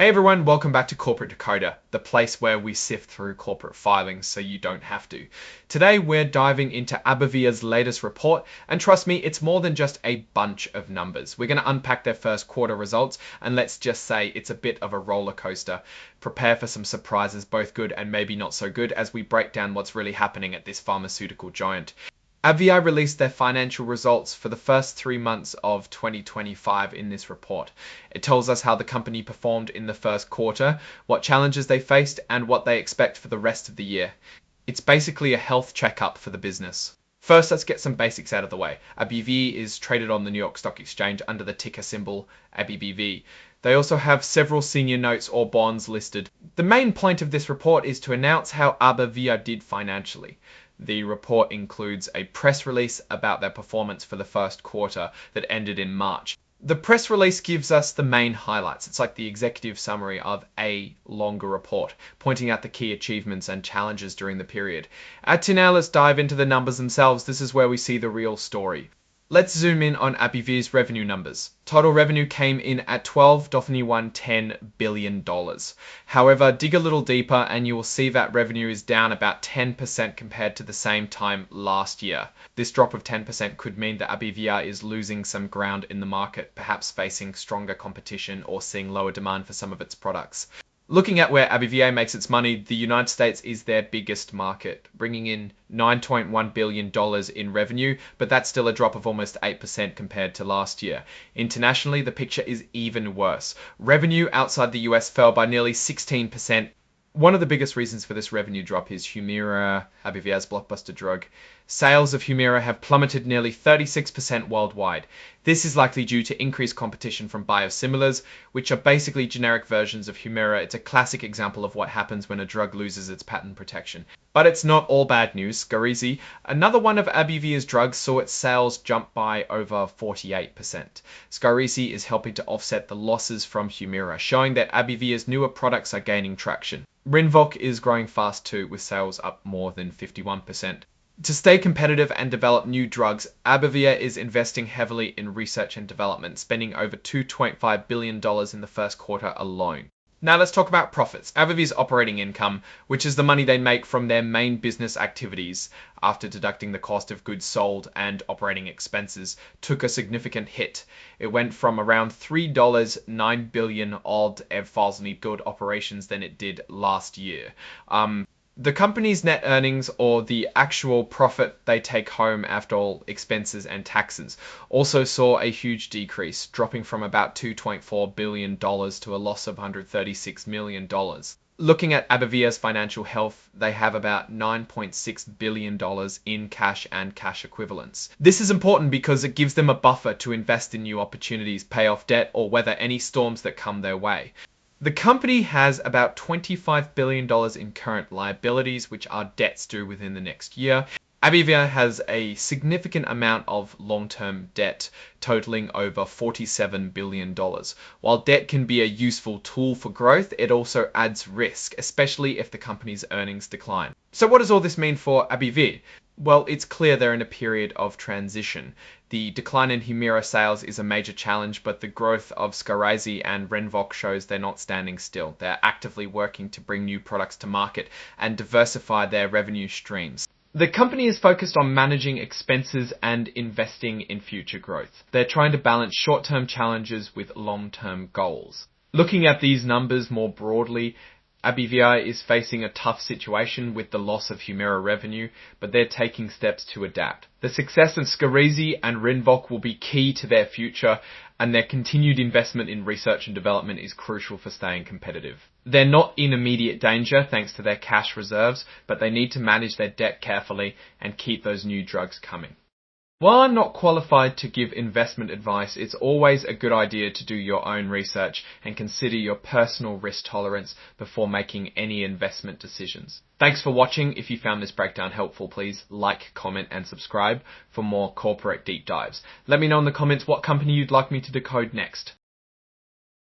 Hey everyone, welcome back to Corporate Decoder, the place where we sift through corporate filings so you don't have to. Today we're diving into AbbVie's latest report, and trust me, it's more than just a bunch of numbers. We're going to unpack their first quarter results, and let's just say it's a bit of a roller coaster. Prepare for some surprises, both good and maybe not so good, as we break down what's really happening at this pharmaceutical giant. AbbVie released their financial results for the first 3 months of 2025 in this report. It tells us how the company performed in the first quarter, what challenges they faced, and what they expect for the rest of the year. It's basically a health checkup for the business. First, let's get some basics out of the way. AbbVie is traded on the New York Stock Exchange under the ticker symbol AbbVie. They also have several senior notes or bonds listed. The main point of this report is to announce how AbbVie did financially. The report includes a press release about their performance for the first quarter that ended in March. The press release gives us the main highlights. It's like the executive summary of a longer report, pointing out the key achievements and challenges during the period. Now let's dive into the numbers themselves. This is where we see the real story. Let's zoom in on AbbVie's revenue numbers. Total revenue came in at $12.110 billion. However, dig a little deeper and you will see that revenue is down about 10% compared to the same time last year. This drop of 10% could mean that AbbVie is losing some ground in the market, perhaps facing stronger competition or seeing lower demand for some of its products. Looking at where AbbVie makes its money, the United States is their biggest market, bringing in $9.1 billion in revenue, but that's still a drop of almost 8% compared to last year. Internationally, the picture is even worse. Revenue outside the US fell by nearly 16%. One of the biggest reasons for this revenue drop is Humira, AbbVie's blockbuster drug. Sales of Humira have plummeted nearly 36% worldwide. This is likely due to increased competition from biosimilars, which are basically generic versions of Humira. It's a classic example of what happens when a drug loses its patent protection. But it's not all bad news. Skyrizi, another one of AbbVie's drugs, saw its sales jump by over 48%. Skyrizi is helping to offset the losses from Humira, showing that AbbVie's newer products are gaining traction. Rinvoq is growing fast too, with sales up more than 51%. To stay competitive and develop new drugs, AbbVie is investing heavily in research and development, spending over $2.5 billion in the first quarter alone. Now let's talk about profits. AbbVie's operating income, which is the money they make from their main business activities after deducting the cost of goods sold and operating expenses, took a significant hit. It went from around $3.9 billion odd if files need good operations than it did last year. The company's net earnings, or the actual profit they take home after all expenses and taxes, also saw a huge decrease, dropping from about $2.4 billion to a loss of $136 million. Looking at AbbVie's financial health, they have about $9.6 billion in cash and cash equivalents. This is important because it gives them a buffer to invest in new opportunities, pay off debt, or weather any storms that come their way. The company has about $25 billion in current liabilities, which are debts due within the next year. AbbVie has a significant amount of long-term debt, totaling over $47 billion. While debt can be a useful tool for growth, it also adds risk, especially if the company's earnings decline. So what does all this mean for AbbVie? Well, it's clear they're in a period of transition. The decline in Humira sales is a major challenge, but the growth of Skyrizi and Rinvoq shows they're not standing still. They're actively working to bring new products to market and diversify their revenue streams. The company is focused on managing expenses and investing in future growth. They're trying to balance short-term challenges with long-term goals. Looking at these numbers more broadly, AbbVie is facing a tough situation with the loss of Humira revenue, but they're taking steps to adapt. The success of Skyrizi and Rinvoq will be key to their future, and their continued investment in research and development is crucial for staying competitive. They're not in immediate danger thanks to their cash reserves, but they need to manage their debt carefully and keep those new drugs coming. While I'm not qualified to give investment advice, it's always a good idea to do your own research and consider your personal risk tolerance before making any investment decisions. Thanks for watching. If you found this breakdown helpful, please like, comment, and subscribe for more corporate deep dives. Let me know in the comments what company you'd like me to decode next.